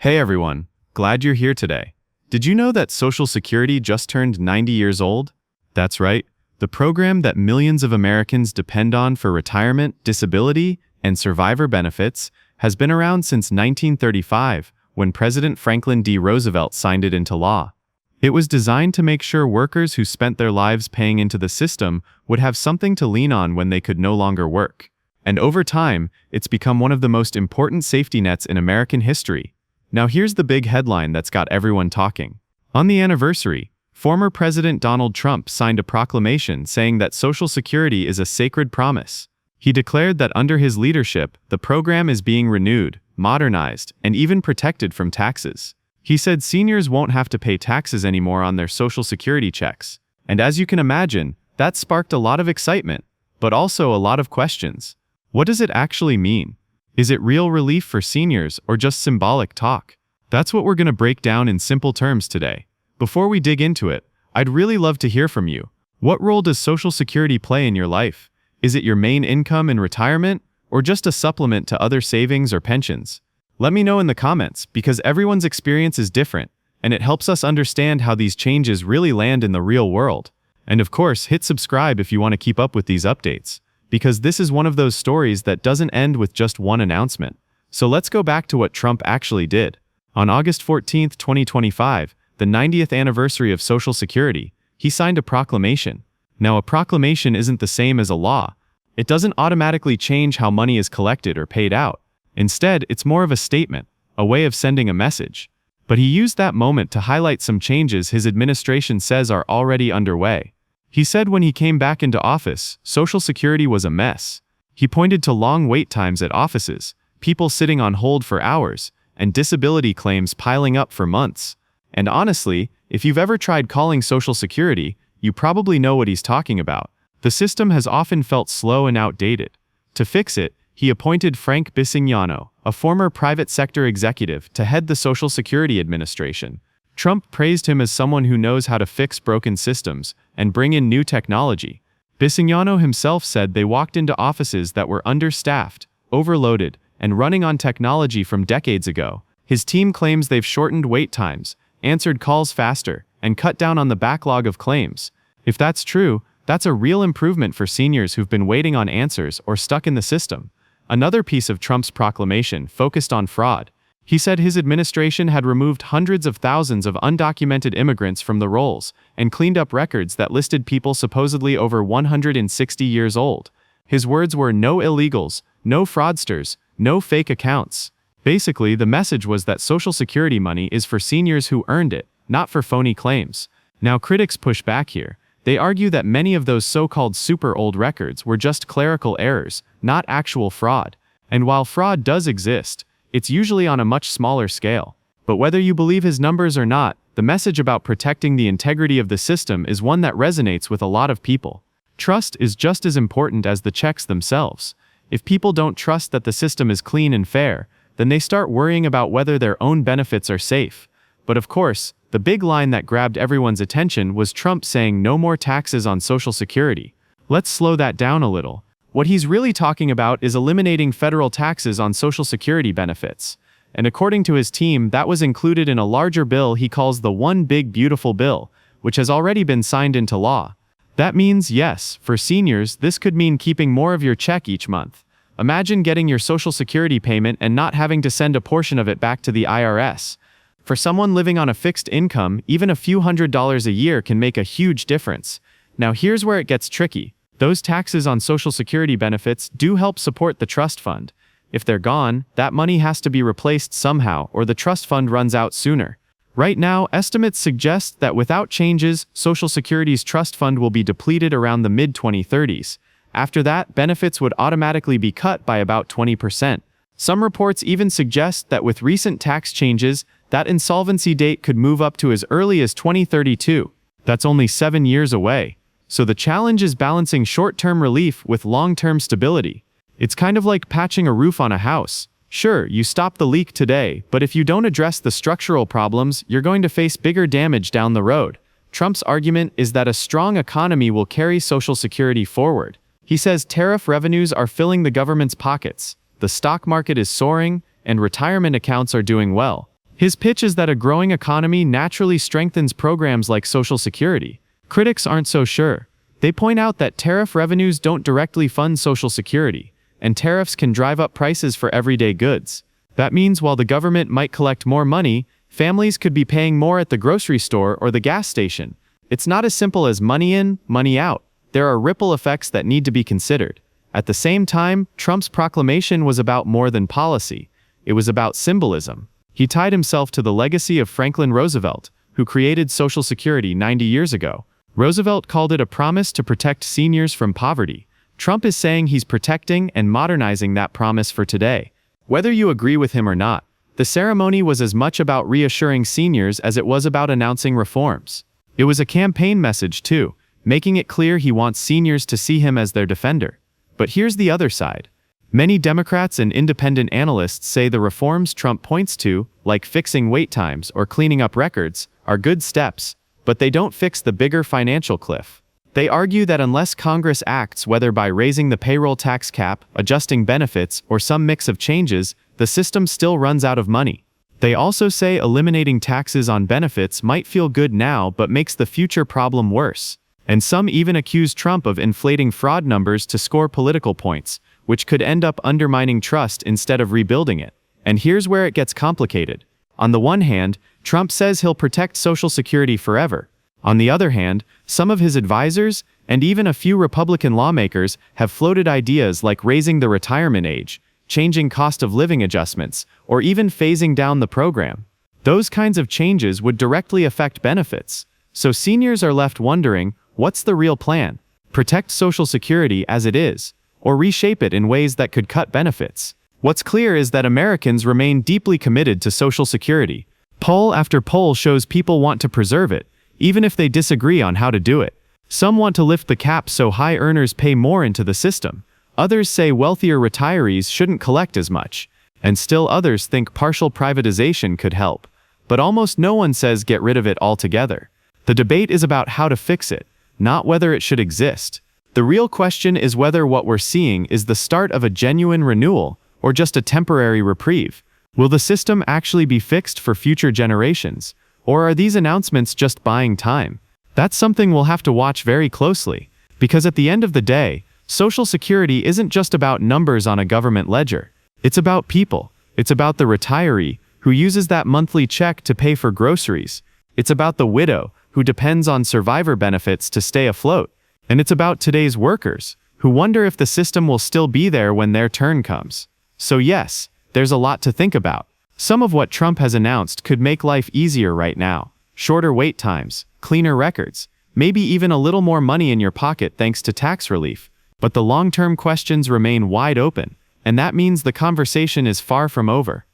Hey everyone, glad you're here today. Did you know that Social Security just turned 90 years old? That's right, the program that millions of Americans depend on for retirement, disability, and survivor benefits has been around since 1935, when President Franklin D. Roosevelt signed it into law. It was designed to make sure workers who spent their lives paying into the system would have something to lean on when they could no longer work. And over time, it's become one of the most important safety nets in American history. Now here's the big headline that's got everyone talking. On the anniversary, former President Donald Trump signed a proclamation saying that Social Security is a sacred promise. He declared that under his leadership, the program is being renewed, modernized, and even protected from taxes. He said seniors won't have to pay taxes anymore on their Social Security checks. And as you can imagine, that sparked a lot of excitement, but also a lot of questions. What does it actually mean? Is it real relief for seniors or just symbolic talk? That's what we're going to break down in simple terms today. Before we dig into it, I'd really love to hear from you. What role does Social Security play in your life? Is it your main income in retirement, or just a supplement to other savings or pensions? Let me know in the comments, because everyone's experience is different, and it helps us understand how these changes really land in the real world. And of course, hit subscribe if you want to keep up with these updates, because this is one of those stories that doesn't end with just one announcement. So let's go back to what Trump actually did. On August 14, 2025, the 90th anniversary of Social Security, he signed a proclamation. Now, a proclamation isn't the same as a law. It doesn't automatically change how money is collected or paid out. Instead, it's more of a statement, a way of sending a message. But he used that moment to highlight some changes his administration says are already underway. He said when he came back into office, Social Security was a mess. He pointed to long wait times at offices, people sitting on hold for hours, and disability claims piling up for months. And honestly, if you've ever tried calling Social Security, you probably know what he's talking about. The system has often felt slow and outdated. To fix it, he appointed Frank Bisignano, a former private sector executive, to head the Social Security Administration. Trump praised him as someone who knows how to fix broken systems and bring in new technology. Bisignano himself said they walked into offices that were understaffed, overloaded, and running on technology from decades ago. His team claims they've shortened wait times, answered calls faster, and cut down on the backlog of claims. If that's true, that's a real improvement for seniors who've been waiting on answers or stuck in the system. Another piece of Trump's proclamation focused on fraud. He said his administration had removed hundreds of thousands of undocumented immigrants from the rolls and cleaned up records that listed people supposedly over 160 years old. His words were no illegals, no fraudsters, no fake accounts. Basically, the message was that Social Security money is for seniors who earned it, not for phony claims. Now, critics push back here. They argue that many of those so-called super old records were just clerical errors, not actual fraud. And while fraud does exist, it's usually on a much smaller scale. But whether you believe his numbers or not, the message about protecting the integrity of the system is one that resonates with a lot of people. Trust is just as important as the checks themselves. If people don't trust that the system is clean and fair, then they start worrying about whether their own benefits are safe. But of course, the big line that grabbed everyone's attention was Trump saying no more taxes on Social Security. Let's slow that down a little. What he's really talking about is eliminating federal taxes on Social Security benefits. And according to his team, that was included in a larger bill he calls the One Big Beautiful Bill, which has already been signed into law. That means, yes, for seniors, this could mean keeping more of your check each month. Imagine getting your Social Security payment and not having to send a portion of it back to the IRS. For someone living on a fixed income, even a few $100s a year can make a huge difference. Now here's where it gets tricky. Those taxes on Social Security benefits do help support the trust fund. If they're gone, that money has to be replaced somehow, or the trust fund runs out sooner. Right now, estimates suggest that without changes, Social Security's trust fund will be depleted around the mid-2030s. After that, benefits would automatically be cut by about 20%. Some reports even suggest that with recent tax changes, that insolvency date could move up to as early as 2032. That's only 7 years away. So the challenge is balancing short-term relief with long-term stability. It's kind of like patching a roof on a house. Sure, you stop the leak today, but if you don't address the structural problems, you're going to face bigger damage down the road. Trump's argument is that a strong economy will carry Social Security forward. He says tariff revenues are filling the government's pockets, the stock market is soaring, and retirement accounts are doing well. His pitch is that a growing economy naturally strengthens programs like Social Security. Critics aren't so sure. They point out that tariff revenues don't directly fund Social Security, and tariffs can drive up prices for everyday goods. That means while the government might collect more money, families could be paying more at the grocery store or the gas station. It's not as simple as money in, money out. There are ripple effects that need to be considered. At the same time, Trump's proclamation was about more than policy. It was about symbolism. He tied himself to the legacy of Franklin Roosevelt, who created Social Security 90 years ago. Roosevelt called it a promise to protect seniors from poverty. Trump is saying he's protecting and modernizing that promise for today. Whether you agree with him or not, the ceremony was as much about reassuring seniors as it was about announcing reforms. It was a campaign message too, making it clear he wants seniors to see him as their defender. But here's the other side. Many Democrats and independent analysts say the reforms Trump points to, like fixing wait times or cleaning up records, are good steps, but they don't fix the bigger financial cliff. They argue that unless Congress acts, whether by raising the payroll tax cap, adjusting benefits, or some mix of changes, the system still runs out of money. They also say eliminating taxes on benefits might feel good now but makes the future problem worse. And some even accuse Trump of inflating fraud numbers to score political points, which could end up undermining trust instead of rebuilding it. And here's where it gets complicated. On the one hand, Trump says he'll protect Social Security forever. On the other hand, some of his advisors, and even a few Republican lawmakers, have floated ideas like raising the retirement age, changing cost of living adjustments, or even phasing down the program. Those kinds of changes would directly affect benefits. So seniors are left wondering, what's the real plan? Protect Social Security as it is, or reshape it in ways that could cut benefits? What's clear is that Americans remain deeply committed to Social Security. Poll after poll shows people want to preserve it, even if they disagree on how to do it. Some want to lift the cap so high earners pay more into the system. Others say wealthier retirees shouldn't collect as much. And still others think partial privatization could help. But almost no one says get rid of it altogether. The debate is about how to fix it, not whether it should exist. The real question is whether what we're seeing is the start of a genuine renewal, or just a temporary reprieve. Will the system actually be fixed for future generations? Or are these announcements just buying time? That's something we'll have to watch very closely. Because at the end of the day, Social Security isn't just about numbers on a government ledger. It's about people. It's about the retiree, who uses that monthly check to pay for groceries. It's about the widow, who depends on survivor benefits to stay afloat. And it's about today's workers, who wonder if the system will still be there when their turn comes. So yes, there's a lot to think about. Some of what Trump has announced could make life easier right now. Shorter wait times, cleaner records, maybe even a little more money in your pocket thanks to tax relief. But the long-term questions remain wide open, and that means the conversation is far from over.